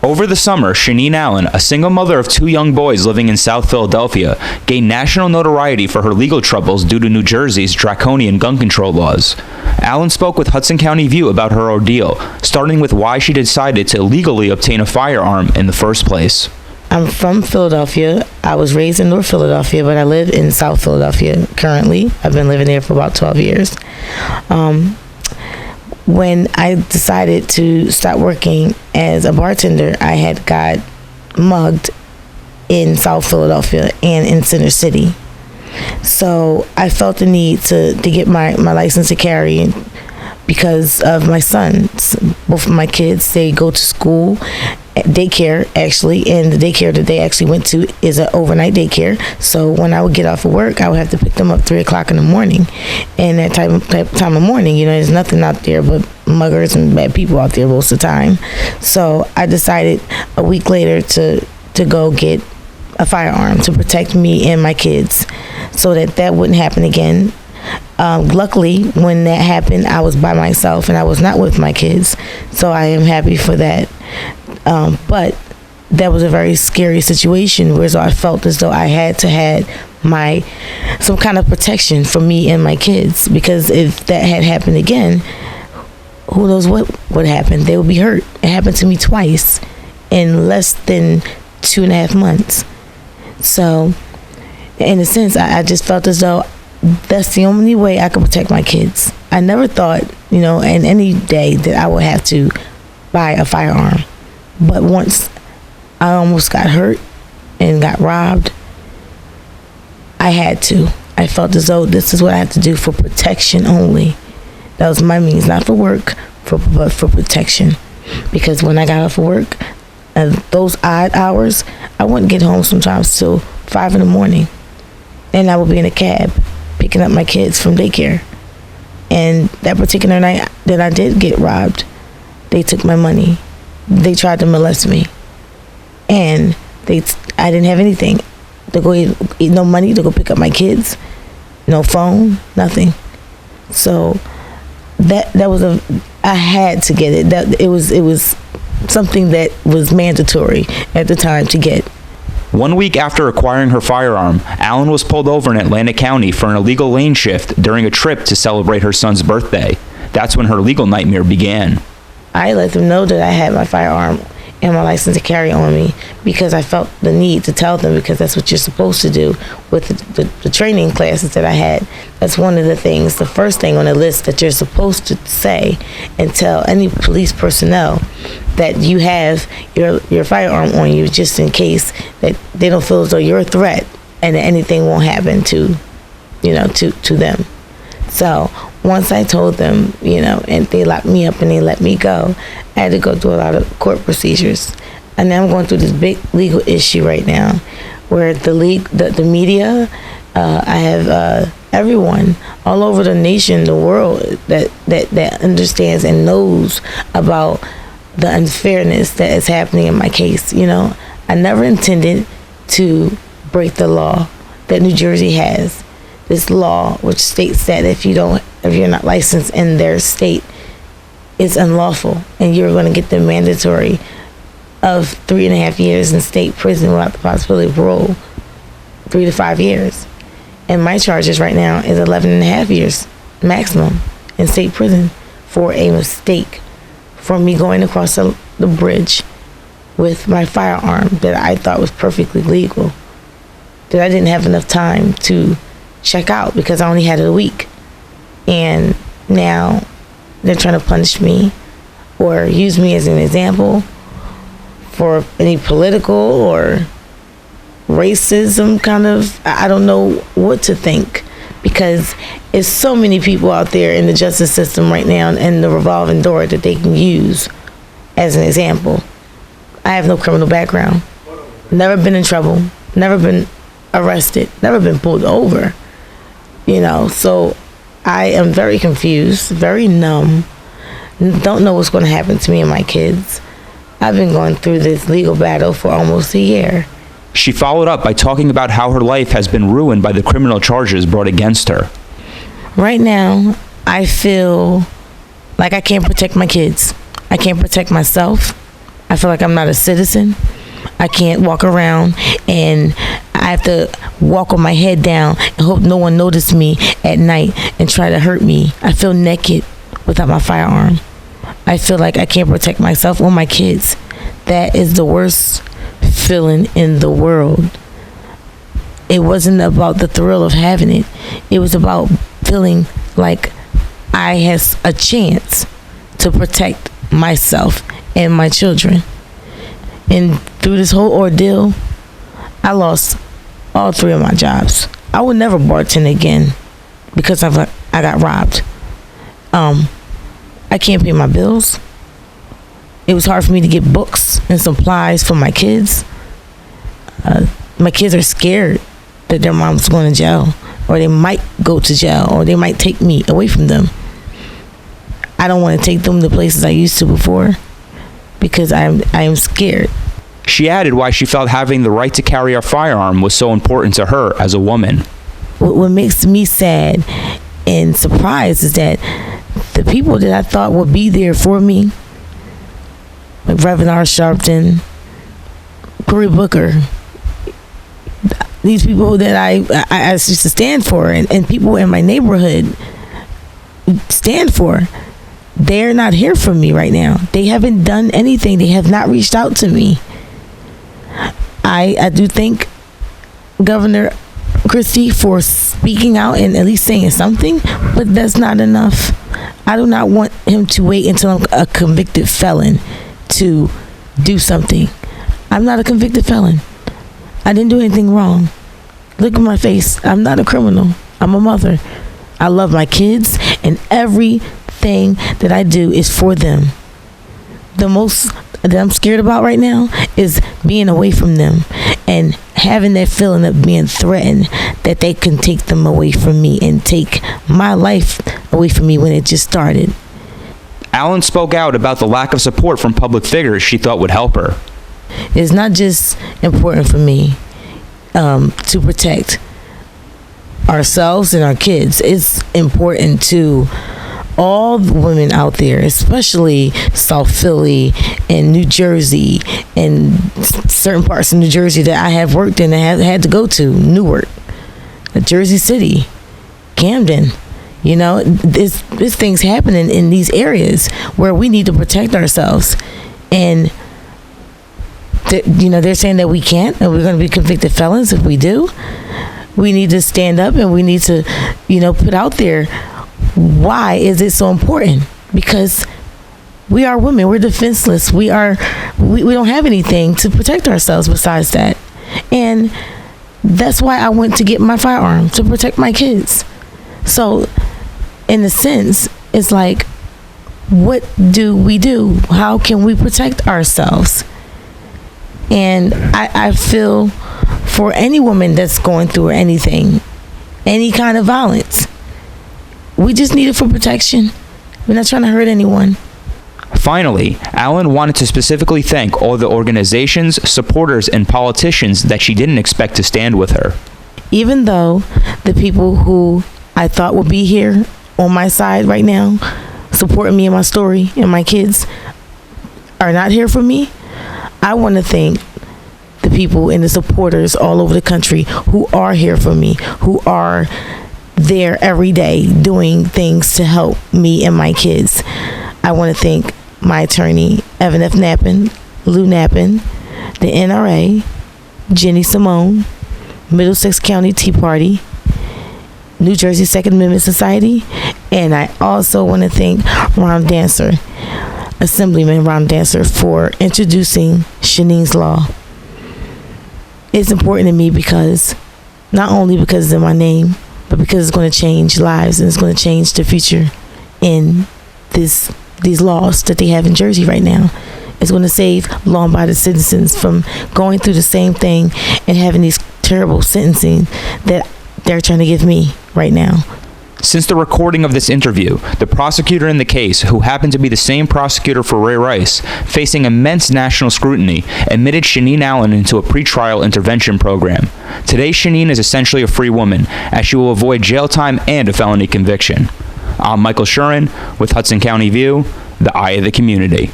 Over the summer, Shaneen Allen, a single mother of 2 young boys living in South Philadelphia, gained national notoriety for her legal troubles due to New Jersey's draconian gun control laws. Allen spoke with Hudson County View about her ordeal, starting with why she decided to illegally obtain a firearm in the first place. I'm from Philadelphia. I was raised in North Philadelphia, but I live in South Philadelphia currently. I've been living there for about 12 years. When I decided to start working as a bartender, I had got mugged in South Philadelphia and in Center City. So I felt the need to get my license to carry because of my sons. Both of my kids, they go to school, daycare actually, and the daycare that they actually went to is an overnight daycare. So when I would get off of work, I would have to pick them up 3 o'clock in the morning. And that time of morning, there's nothing out there but muggers and bad people out there most of the time. So I decided a week later to go get a firearm to protect me and my kids so that wouldn't happen again. Luckily, when that happened, I was by myself and I was not with my kids, so I am happy for that. But that was a very scary situation where I felt as though I had to have some kind of protection for me and my kids, because if that had happened again, who knows what would happen. They would be hurt. It happened to me twice in less than 2.5 months. So in a sense, I just felt as though that's the only way I could protect my kids. I never thought, in any day that I would have to buy a firearm. But once I almost got hurt and got robbed, I had to. I felt as though this is what I have to do for protection only. That was my means, not for work, but for protection. Because when I got off of work, those odd hours, I wouldn't get home sometimes till 5 in the morning. And I would be in a cab picking up my kids from daycare. And that particular night that I did get robbed, they took my money. They tried to molest me. And I didn't have anything to go eat, no money to go pick up my kids, no phone, nothing. So that was I had to get it. That it was something that was mandatory at the time to get. 1 week after acquiring her firearm, Allen was pulled over in Atlantic County for an illegal lane shift during a trip to celebrate her son's birthday. That's when her legal nightmare began. I let them know that I had my firearm and my license to carry on me because I felt the need to tell them, because that's what you're supposed to do with the training classes that I had. That's one of the things, the first thing on the list that you're supposed to say and tell any police personnel, that you have your firearm on you just in case that they don't feel as though you're a threat and that anything won't happen to them. So once I told them, and they locked me up and they let me go, I had to go through a lot of court procedures. And now I'm going through this big legal issue right now where the media, I have everyone all over the nation, the world, that understands and knows about the unfairness that is happening in my case. I never intended to break the law that New Jersey has. This law, which states that if you're not licensed in their state, it's unlawful, and you're going to get the mandatory of 3.5 years in state prison without the possibility of parole, 3 to 5 years. And my charges right now is 11.5 years maximum in state prison for a mistake, for me going across the bridge with my firearm that I thought was perfectly legal, that I didn't have enough time to check out because I only had it a week. And now they're trying to punish me or use me as an example for any political or racism kind of, I don't know what to think, because there's so many people out there in the justice system right now and the revolving door that they can use as an example. I have no criminal background, never been in trouble, never been arrested, never been pulled over, so I am very confused, very numb, don't know what's going to happen to me and my kids. I've been going through this legal battle for almost a year. She followed up by talking about how her life has been ruined by the criminal charges brought against her. Right now, I feel like I can't protect my kids. I can't protect myself. I feel like I'm not a citizen. I can't walk around and I have to walk with my head down and hope no one notices me at night and try to hurt me. I feel naked without my firearm. I feel like I can't protect myself or my kids. That is the worst feeling in the world. It wasn't about the thrill of having it. It was about feeling like I had a chance to protect myself and my children. And through this whole ordeal, I lost all 3 of my jobs. I would never bartend again because I got robbed. I can't pay my bills. It was hard for me to get books and supplies for my kids. My kids are scared that their mom's going to jail, or they might go to jail, or they might take me away from them. I don't want to take them to places I used to before because I am scared. She added why she felt having the right to carry a firearm was so important to her as a woman. What makes me sad and surprised is that the people that I thought would be there for me, like Reverend R. Sharpton, Cory Booker, these people that I used to stand for, and people in my neighborhood stand for, they're not here for me right now. They haven't done anything. They have not reached out to me. I do thank Governor Christie for speaking out and at least saying something, but that's not enough. I do not want him to wait until I'm a convicted felon to do something. I'm not a convicted felon. I didn't do anything wrong. Look at my face. I'm not a criminal. I'm a mother. I love my kids, and everything that I do is for them. The most that I'm scared about right now is being away from them and having that feeling of being threatened that they can take them away from me and take my life away from me when it just started. Allen spoke out about the lack of support from public figures she thought would help her. It's not just important for me to protect ourselves and our kids. It's important to all the women out there, especially South Philly and New Jersey and certain parts of New Jersey that I have worked in and had to go to, Newark, Jersey City, Camden. You know, there's things happening in these areas where we need to protect ourselves. And they're saying that we can't, and we're going to be convicted felons if we do. We need to stand up and we need to, put out there, why is it so important? Because we are women. We're defenseless. We don't have anything to protect ourselves besides that. And that's why I went to get my firearm, to protect my kids. So in a sense, it's like, what do we do? How can we protect ourselves? And I feel for any woman that's going through anything, any kind of violence, we just need it for protection. We're not trying to hurt anyone. Finally, Allen wanted to specifically thank all the organizations, supporters, and politicians that she didn't expect to stand with her. Even though the people who I thought would be here on my side right now, supporting me and my story and my kids, are not here for me, I want to thank the people and the supporters all over the country who are here for me, who are there every day doing things to help me and my kids. I want to thank my attorney, Evan F. Knappen, Lou Knappen, the NRA, Jenny Simone, Middlesex County Tea Party, New Jersey Second Amendment Society, and I also want to thank Ron Dancer, Assemblyman Ron Dancer, for introducing Shaneen's Law. It's important to me because, not only because it's in my name, but because it's going to change lives and it's going to change the future in these laws that they have in Jersey right now. It's going to save law-abiding citizens from going through the same thing and having these terrible sentencing that they're trying to give me right now. Since the recording of this interview, the prosecutor in the case, who happened to be the same prosecutor for Ray Rice, facing immense national scrutiny, admitted Shaneen Allen into a pretrial intervention program. Today, Shaneen is essentially a free woman, as she will avoid jail time and a felony conviction. I'm Michael Shurin with Hudson County View, the eye of the community.